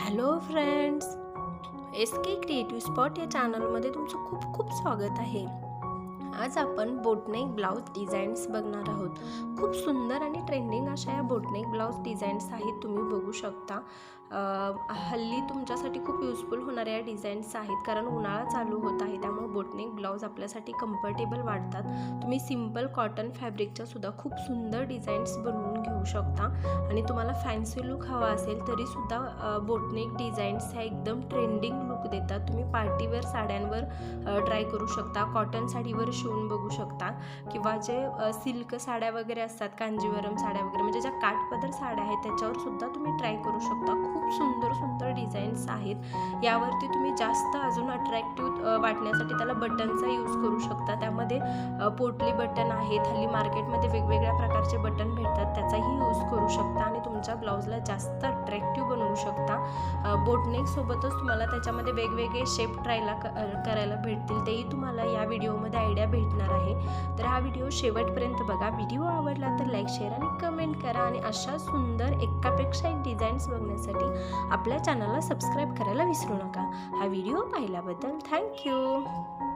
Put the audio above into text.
Hello friends, S के creative spot या चॅनलमध्ये तुमचं खूप खूप स्वागत आहे। आज आपण बोटनेक ब्लाउज डिझाईन्स बघणार आहोत। खूप सुंदर आणि ट्रेंडिंग अशा या बोटनेक ब्लाउज डिझाईन्स आहेत, तुम्ही बघू शकता। हल्ली तुमच्यासाठी खूप युजफुल होणाऱ्या या डिझाईन्स आहेत, कारण उन्हाळा चालू होत आहे, त्यामुळे बोटनेक ब्लाउज आपल्यासाठी कम्फर्टेबल वाटतात। तुम्ही सिंपल कॉटन फॅब्रिकच्या सुद्धा खूप सुंदर डिझाईन्स बनवून घेऊ शकता आणि तुम्हाला फॅन्सी लुक हवा असेल तरी सुद्धा बोटनेक डिझाईन्स ह्या एकदम ट्रेंडिंग लुक देतात। तुम्ही पार्टीवेअर साड्यांवर ट्राय करू शकता, कॉटन साडीवर शिवून बघू शकता, किंवा जे सिल्क साड्या वगैरे असतात, कांजीवरम साड्या वगैरे, म्हणजे ज्या काठपदर साड्या आहेत त्याच्यावर सुद्धा तुम्ही ट्राय करू शकता। खूप सुंदर सुंदर डिझाईन्स आहेत। यावरती तुम्ही जास्त अजून अट्रॅक्टिव्ह वाटण्यासाठी त्याला बटनचा यूज करू शकता। त्यामध्ये पोटली बटन आहेत, हल्ली मार्केटमध्ये वेगवेगळ्या प्रकारचे बटन भेटतात, त्याचाही यूज करू शकता आणि तुमच्या ब्लाउजला जास्त अट्रॅक्टिव्ह बनवू शकता। बोटनेक सोबतच तुम्हाला त्याच्यामध्ये वेगवेगळे शेप करायला भेटतील, तेही तुम्हाला या व्हिडिओमध्ये आयडिया भेटणार आहे। तर हा व्हिडिओ शेवटपर्यंत बघा। व्हिडिओ आवडला तर लाईक, शेअर आणि कमेंट करा आणि अशा सुंदर एकापेक्षा एक डिझाईन्स बघण्यासाठी आपल्या चॅनलला सबस्क्राईब करायला विसरू नका। हा व्हिडिओ पाहिल्याबद्दल थँक्यू।